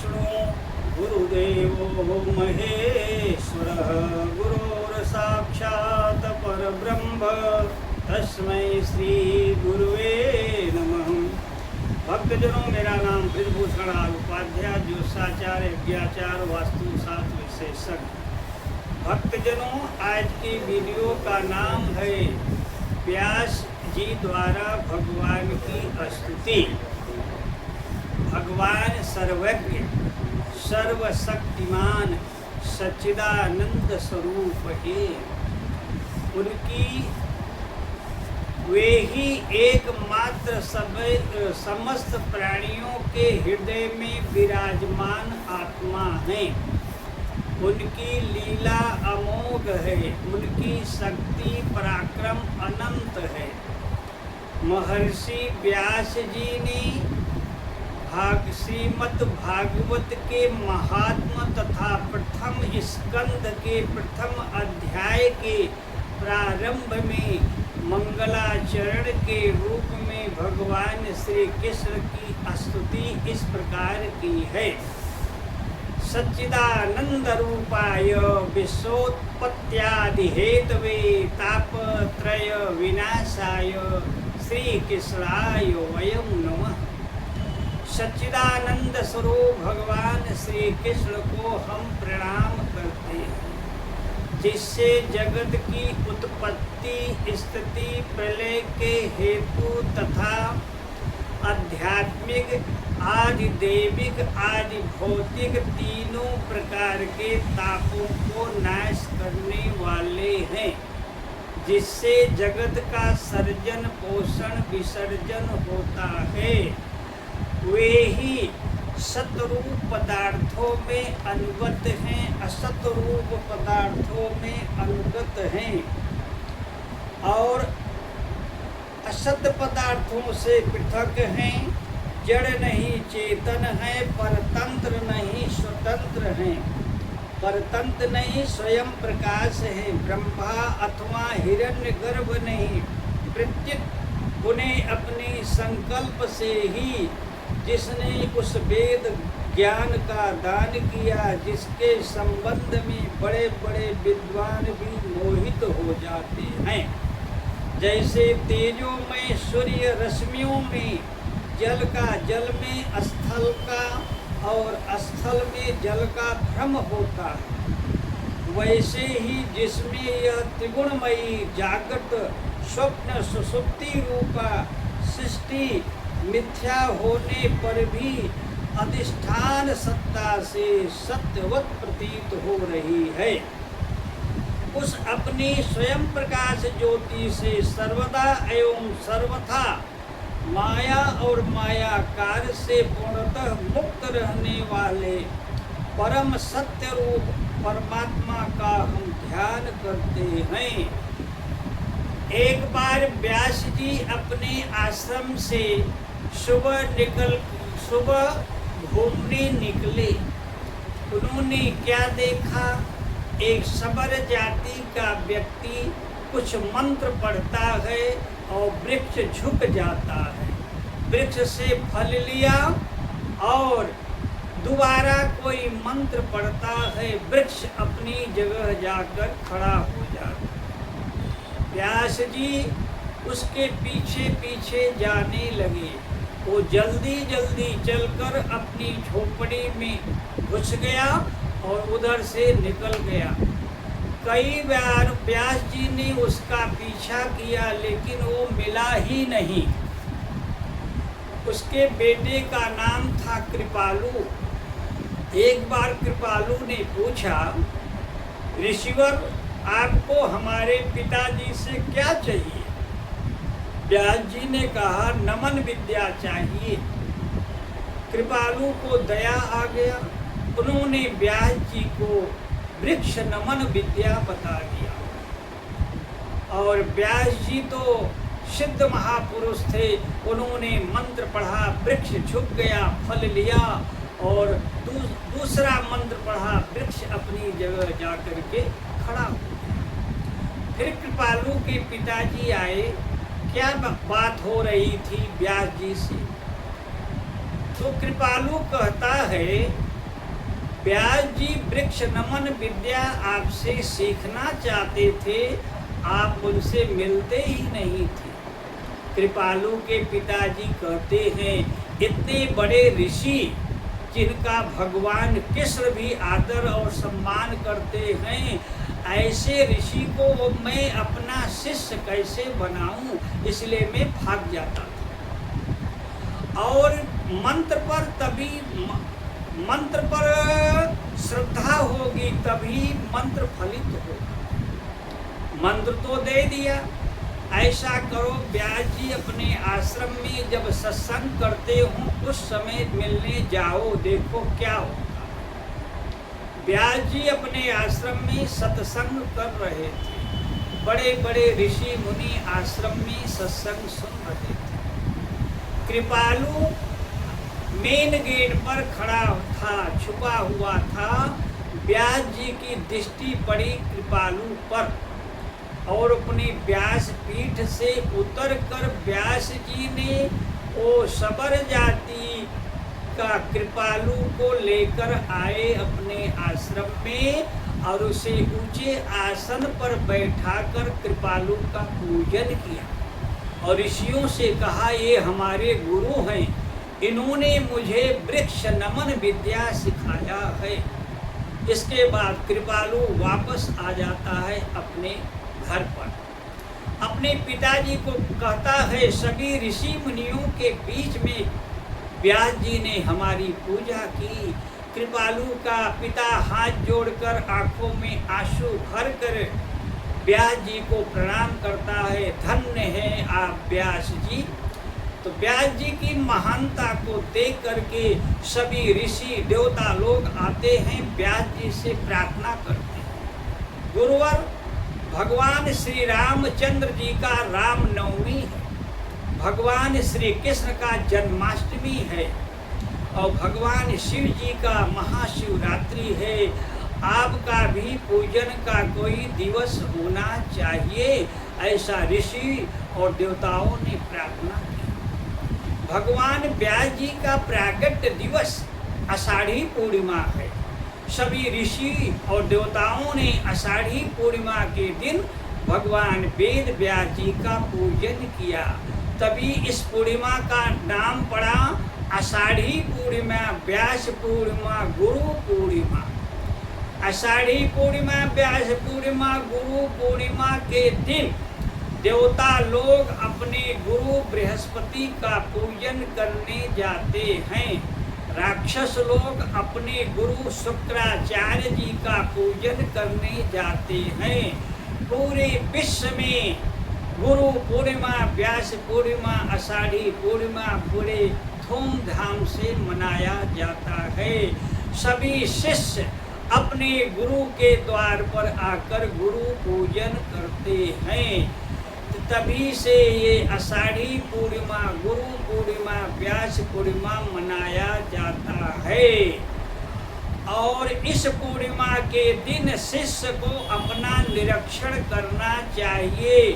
गुरुर्विष्णु गुरुदेवो महेश्वरः गुरुर्साक्षात् परब्रह्म तस्मै श्री गुरुवे नमः। भक्तजनों, मेरा नाम ब्रजभूषण उपाध्याय, ज्योतिषाचार्य, यज्ञाचार्य, वास्तुशास्त्र विशेषज्ञ। भक्तजनों, आज की वीडियो का नाम है व्यास जी द्वारा भगवान की स्तुति। भगवान सर्वज्ञ, सर्वशक्तिमान, सच्चिदानंद स्वरूप है। उनकी वे ही एकमात्र समस्त प्राणियों के हृदय में विराजमान आत्मा हैं। उनकी लीला अमोघ है, उनकी शक्ति पराक्रम अनंत है। महर्षि व्यास जी ने श्रीमद् भागवत के महात्म तथा प्रथम स्कंद के प्रथम अध्याय के प्रारंभ में मंगलाचरण के रूप में भगवान श्री कृष्ण की स्तुति इस प्रकार की है। सच्चिदानंद रूपाय विश्वोत्पत्त्यादि हेतवे तापत्रय विनाशाय श्री कृष्णाय वयं नमः। सच्चिदानंद स्वरूप भगवान श्री कृष्ण को हम प्रणाम करते हैं, जिससे जगत की उत्पत्ति, स्थिति, प्रलय के हेतु तथा आध्यात्मिक, आदि दैविक, आदि भौतिक तीनों प्रकार के तापों को नाश करने वाले हैं, जिससे जगत का सर्जन, पोषण, विसर्जन होता है। वे ही सतरूप पदार्थों में अनुगत हैं, असतरूप पदार्थों में अनुगत हैं, और असत पदार्थों से पृथक हैं। जड़ नहीं चेतन है, परतंत्र नहीं स्वतंत्र हैं। परतंत्र नहीं स्वयं प्रकाश है। ब्रह्मा अथवा हिरण्यगर्भ नहीं, प्रत्येक उन्हें अपने संकल्प से ही जिसने उस वेद ज्ञान का दान किया, जिसके संबंध में बड़े बड़े विद्वान भी मोहित हो जाते हैं। जैसे तेजों में, सूर्य रश्मियों में, जल का जल में, स्थल का और स्थल में जल का भ्रम होता है, वैसे ही जिसमें यह त्रिगुणमयी जागृत स्वप्न सुषुप्ति रूपा सृष्टि मिथ्या होने पर भी अधिष्ठान सत्ता से सत्यवत प्रतीत हो रही है, उस अपनी स्वयं प्रकाश ज्योति से सर्वदा एवं सर्वथा माया और मायाकार से पूर्णतः मुक्त रहने वाले परम सत्य रूप परमात्मा का हम ध्यान करते हैं। एक बार व्यास जी अपने आश्रम से सुबह घूमने निकले। उन्होंने क्या देखा? एक शबर जाति का व्यक्ति कुछ मंत्र पढ़ता है और वृक्ष झुक जाता है। वृक्ष से फल लिया और दोबारा कोई मंत्र पढ़ता है, वृक्ष अपनी जगह जाकर खड़ा हो जाता है। व्यास जी उसके पीछे पीछे जाने लगे। वो जल्दी जल्दी चलकर अपनी झोपड़ी में घुस गया और उधर से निकल गया। कई बार व्यास जी ने उसका पीछा किया, लेकिन वो मिला ही नहीं। उसके बेटे का नाम था कृपालु। एक बार कृपालु ने पूछा, ऋषिवर, आपको हमारे पिताजी से क्या चाहिए? व्यास जी ने कहा, नमन विद्या चाहिए। कृपालु को दया आ गया। उन्होंने व्यास जी को वृक्ष नमन विद्या बता दिया। और व्यास जी तो सिद्ध महापुरुष थे। उन्होंने मंत्र पढ़ा, वृक्ष झुक गया, फल लिया, और दूसरा मंत्र पढ़ा, वृक्ष अपनी जगह जाकर के खड़ा हो गया। फिर कृपालु के पिताजी आए। क्या बात हो रही थी व्यास जी से? तो कृपालु कहता है व्यास जी वृक्ष नमन विद्या आपसे सीखना चाहते थे, आप उनसे मिलते ही नहीं थे। कृपालु के पिताजी कहते हैं, इतने बड़े ऋषि जिनका भगवान कृष्ण भी आदर और सम्मान करते हैं, ऐसे ऋषि को मैं अपना शिष्य कैसे बनाऊं, इसलिए मैं भाग जाता था। और मंत्र पर श्रद्धा होगी तभी मंत्र फलित होगा। मंत्र तो दे दिया, ऐसा करो व्यास जी अपने आश्रम में जब सत्संग करते हो उस समय मिलने जाओ, देखो क्या होगा। व्यास जी अपने आश्रम में सत्संग कर रहे थे, बड़े बड़े ऋषि मुनि आश्रम में सत्संग सुन रहे थे। कृपालु मेन गेट पर खड़ा था, छुपा हुआ था। व्यास जी की दृष्टि पड़ी कृपालु पर और अपनी व्यास पीठ से उतरकर व्यास जी ने वो सबर जाति का कृपालु को लेकर आए अपने आश्रम में और उसे ऊंचे आसन पर बैठाकर कृपालु का पूजन किया और ऋषियों से कहा, ये हमारे गुरु हैं, इन्होंने मुझे वृक्ष नमन विद्या सिखाया है। इसके बाद कृपालु वापस आ जाता है अपने घर पर। अपने पिताजी को कहता है, सभी ऋषि मुनियों के बीच में व्यास जी ने हमारी पूजा की। कृपालु का पिता हाथ जोड़कर आंखों में आंसू भर कर व्यास जी को प्रणाम करता है, धन्य है आप व्यास जी। तो व्यास जी की महानता को देख करके सभी ऋषि देवता लोग आते हैं, व्यास जी से प्रार्थना करते हैं। गुरुवर भगवान श्री रामचंद्र जी का रामनवमी है, भगवान श्री कृष्ण का जन्माष्टमी है और भगवान शिव जी का महाशिवरात्रि है। आपका भी पूजन का कोई दिवस होना चाहिए, ऐसा ऋषि और देवताओं ने प्रार्थना की। भगवान व्यास जी का प्राकट्य दिवस आषाढ़ी पूर्णिमा है। सभी ऋषि और देवताओं ने आषाढ़ी पूर्णिमा के दिन भगवान वेद व्यास जी का पूजन किया, तभी इस पूर्णिमा का नाम पड़ा आषाढ़ी पूर्णिमा, व्यास पूर्णिमा, गुरु पूर्णिमा। आषाढ़ी पूर्णिमा, व्यास पूर्णिमा, गुरु पूर्णिमा के दिन देवता लोग अपने गुरु बृहस्पति का पूजन करने जाते हैं। राक्षस लोग अपने गुरु शुक्राचार्य जी का पूजन करने जाते हैं। पूरे विश्व में गुरु पूर्णिमा, व्यास पूर्णिमा, आषाढ़ी पूर्णिमा बड़े धूमधाम से मनाया जाता है। सभी शिष्य अपने गुरु के द्वार पर आकर गुरु पूजन करते हैं। तभी से ये आषाढ़ी पूर्णिमा, गुरु पूर्णिमा, व्यास पूर्णिमा मनाया जाता है। और इस पूर्णिमा के दिन शिष्य को अपना निरीक्षण करना चाहिए।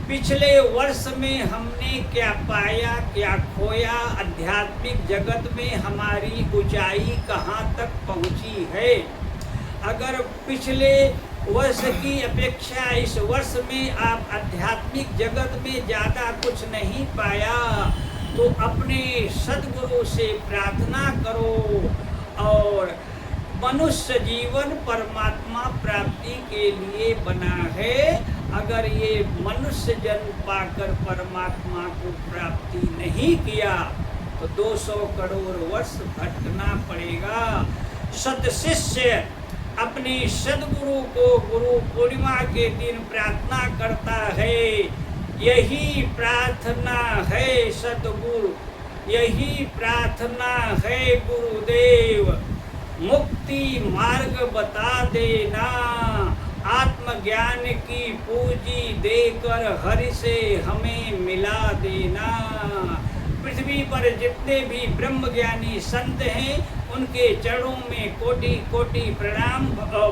पिछले वर्ष में हमने क्या पाया, क्या खोया, आध्यात्मिक जगत में हमारी ऊंचाई कहाँ तक पहुँची है। अगर पिछले वर्ष की अपेक्षा इस वर्ष में आप आध्यात्मिक जगत में ज़्यादा कुछ नहीं पाया तो अपने सद्गुरु से प्रार्थना करो और मनुष्य जीवन परमात्मा प्राप्ति के लिए बना है। अगर ये मनुष्य जन्म पाकर परमात्मा को प्राप्ति नहीं किया तो 200 करोड़ वर्ष भटकना पड़ेगा। सदशिष्य अपने सद्गुरु को गुरु पूर्णिमा के दिन प्रार्थना करता है, यही प्रार्थना है सद्गुरु, यही प्रार्थना है गुरुदेव, मुक्ति मार्ग बता देना, आत्मज्ञान की पूंजी देकर हरि से हमें मिला देना। पृथ्वी पर जितने भी ब्रह्मज्ञानी संत हैं उनके चरणों में कोटि कोटि प्रणाम।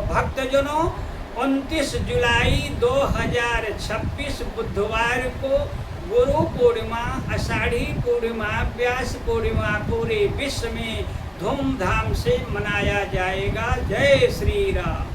भक्तजनों, 29 जुलाई 2026 बुधवार को गुरु पूर्णिमा, आषाढ़ी पूर्णिमा, व्यास पूर्णिमा पूरे विश्व में धूमधाम से मनाया जाएगा। जय श्री राम।